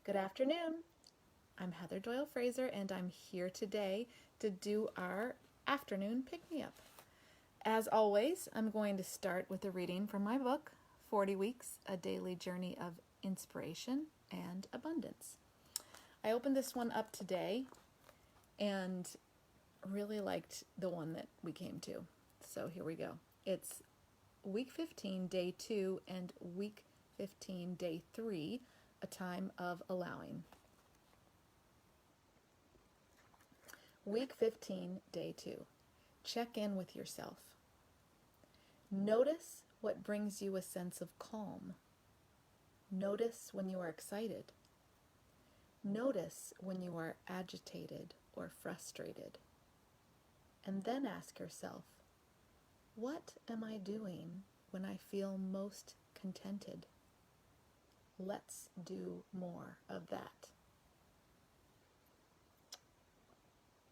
Good afternoon. I'm Heather Doyle Fraser, and I'm here today to do our afternoon pick-me-up. As always, I'm going to start with a reading from my book, 40 Weeks, A Daily Journey of Inspiration and Abundance. I opened this one up today and really liked the one that we came to. So here we go. It's week 15, day 2, and week 15, day 3, a time of allowing. Week 15, day 2. Check in with yourself. Notice what brings you a sense of calm. Notice when you are excited. Notice when you are agitated or frustrated. And then ask yourself, what am I doing when I feel most contented? Let's do more of that.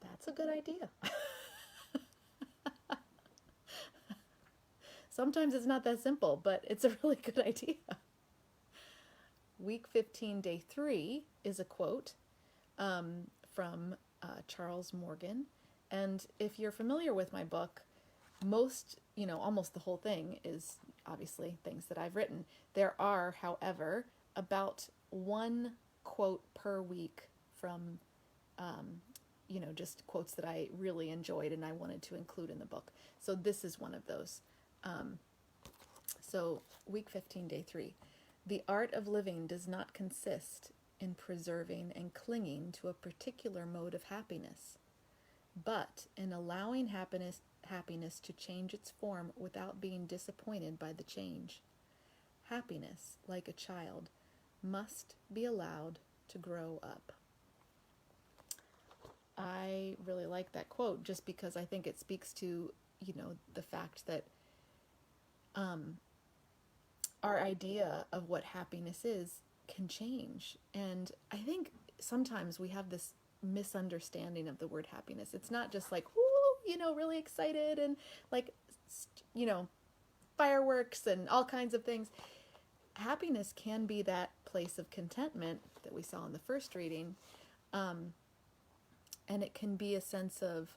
That's a good idea. Sometimes it's not that simple, but it's a really good idea. Week 15, day 3 is a quote from Charles Morgan. And if you're familiar with my book, almost the whole thing is obviously things that I've written. There are, however, about one quote per week from, just quotes that I really enjoyed and I wanted to include in the book. So this is one of those. So week 15, day 3. The art of living does not consist in preserving and clinging to a particular mode of happiness, but in allowing happiness to change its form without being disappointed by the change. Happiness, like a child, must be allowed to grow up. I really like that quote just because I think it speaks to, the fact that our idea of what happiness is can change. And I think sometimes we have this misunderstanding of the word happiness. It's not just like, woo, really excited and like, fireworks and all kinds of things. Happiness can be that place of contentment that we saw in the first reading. And it can be a sense of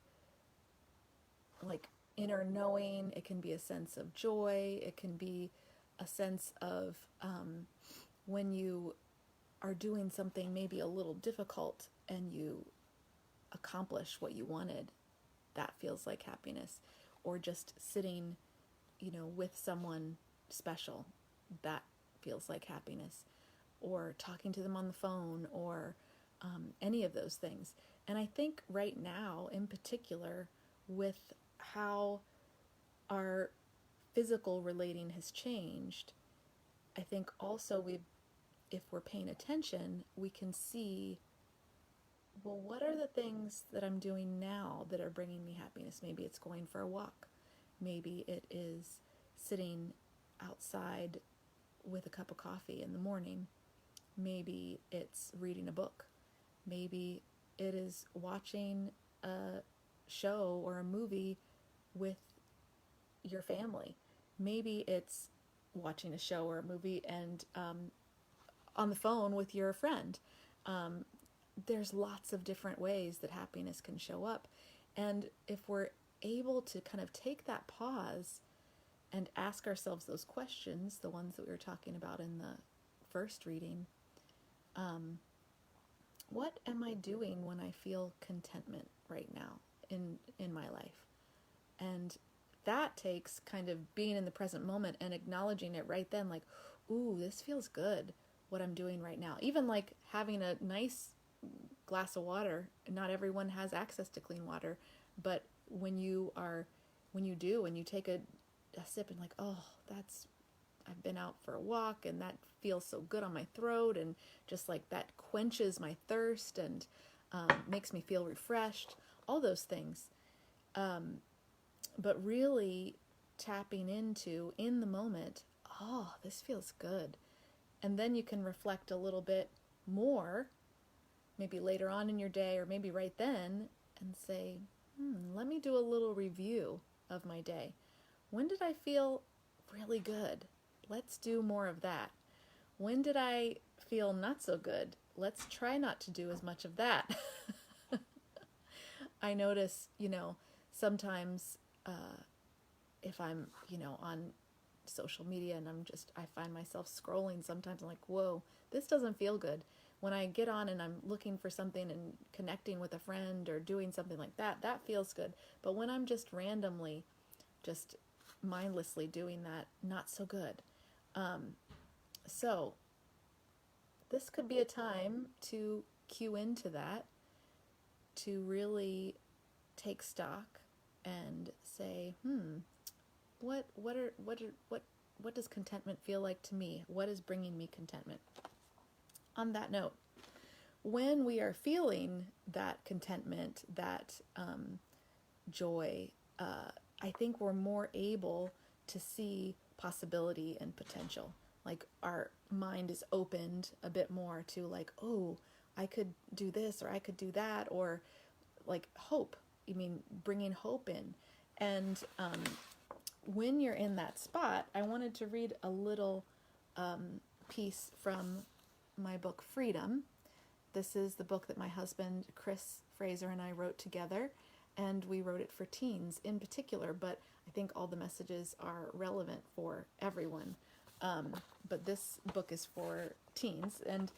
like inner knowing. It can be a sense of joy. It can be a sense of when you are doing something maybe a little difficult and you accomplish what you wanted. That feels like happiness. Or just sitting, with someone special. That feels like happiness. Or talking to them on the phone, or any of those things. And I think right now, in particular, with how our physical relating has changed, I think also if we're paying attention, we can see, well, what are the things that I'm doing now that are bringing me happiness? Maybe it's going for a walk. Maybe it is sitting outside with a cup of coffee in the morning. Maybe it's reading a book. Maybe it is watching a show or a movie with your family. Maybe it's watching a show or a movie and on the phone with your friend. There's lots of different ways that happiness can show up. And if we're able to kind of take that pause and ask ourselves those questions, the ones that we were talking about in the first reading, what am I doing when I feel contentment right now in my life? And that takes kind of being in the present moment and acknowledging it right then, like, ooh, this feels good, what I'm doing right now. Even like having a nice glass of water. Not everyone has access to clean water, but when you take a sip and like, oh, I've been out for a walk and that feels so good on my throat, and just like that quenches my thirst and makes me feel refreshed, all those things. But really tapping into, in the moment, oh, this feels good. And then you can reflect a little bit more, maybe later on in your day or maybe right then, and say, let me do a little review of my day. When did I feel really good? Let's do more of that. When did I feel not so good? let's try not to do as much of that. I notice, sometimes if I'm, on social media and I find myself scrolling sometimes, I'm like, whoa, this doesn't feel good. When I get on and I'm looking for something and connecting with a friend or doing something like that, that feels good. But when I'm just randomly, just mindlessly doing that, not so good. So this could be a time to cue into that, to really take stock and say, what does contentment feel like to me? What is bringing me contentment? On that note, when we are feeling that contentment, that joy, I think we're more able to see possibility and potential. Like our mind is opened a bit more to like, oh, I could do this or I could do that, or like hope. I mean, bringing hope in. And when you're in that spot, I wanted to read a little piece from my book, Freedom. This is the book that my husband, Chris Fraser, and I wrote together, and we wrote it for teens in particular, but I think all the messages are relevant for everyone. But this book is for teens, and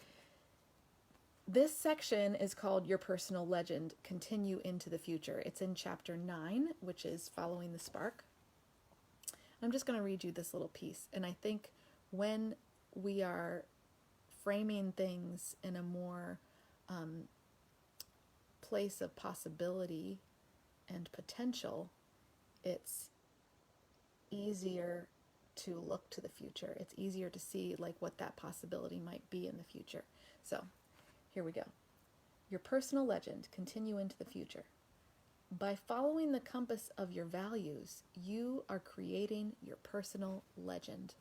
this section is called Your Personal Legend, Continue into the Future. It's in chapter 9, which is Following the Spark. I'm just going to read you this little piece, and I think when we are framing things in a more place of possibility and potential, it's easier to look to the future. It's easier to see like what that possibility might be in the future. So here we go. Your personal legend, continue into the future. By following the compass of your values, you are creating your personal legend.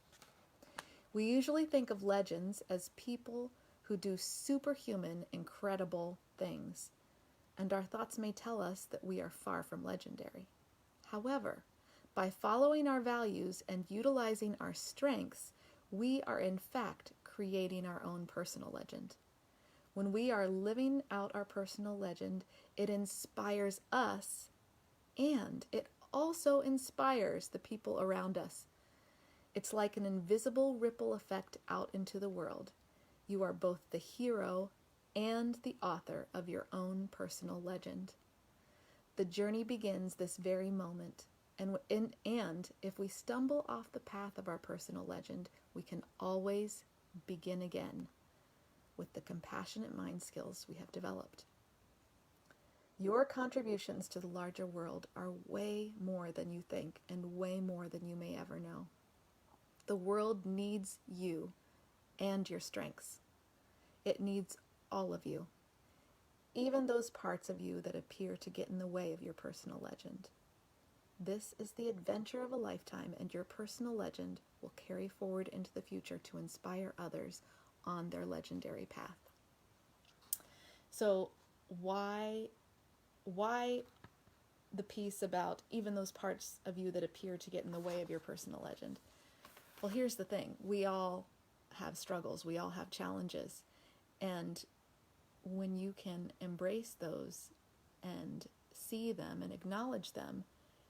We usually think of legends as people who do superhuman, incredible things, and our thoughts may tell us that we are far from legendary. However, by following our values and utilizing our strengths, we are in fact creating our own personal legend. When we are living out our personal legend, it inspires us and it also inspires the people around us. It's like an invisible ripple effect out into the world. You are both the hero and the author of your own personal legend. The journey begins this very moment, and if we stumble off the path of our personal legend, we can always begin again with the compassionate mind skills we have developed. Your contributions to the larger world are way more than you think and way more than you may ever know. The world needs you and your strengths. It needs all of you, even those parts of you that appear to get in the way of your personal legend. This is the adventure of a lifetime, and your personal legend will carry forward into the future to inspire others on their legendary path. So why the piece about even those parts of you that appear to get in the way of your personal legend? Well, here's the thing. We all have struggles. We all have challenges. And when you can embrace those and see them and acknowledge them,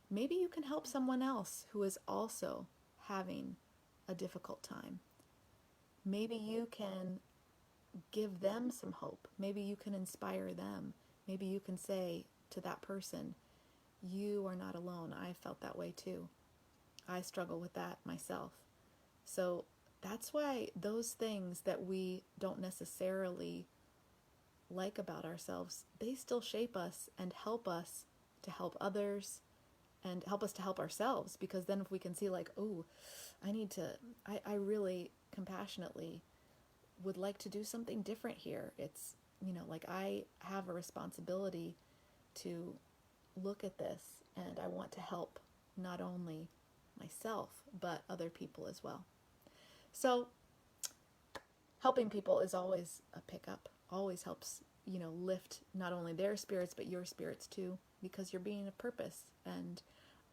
maybe you can help someone else who is also having a difficult time. Maybe you can give them some hope. Maybe you can inspire them. Maybe you can say to that person, you are not alone. I felt that way too. I struggle with that myself. So that's why those things that we don't necessarily like about ourselves, they still shape us and help us to help others and help us to help ourselves. Because then if we can see like, oh, I really compassionately would like to do something different here. It's, like I have a responsibility to look at this, and I want to help not only myself, but other people as well. So helping people is always a pickup, always helps, lift not only their spirits, but your spirits too, because you're being a purpose. And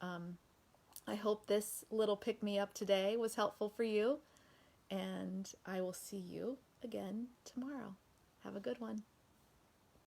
I hope this little pick-me-up today was helpful for you, and I will see you again tomorrow. Have a good one.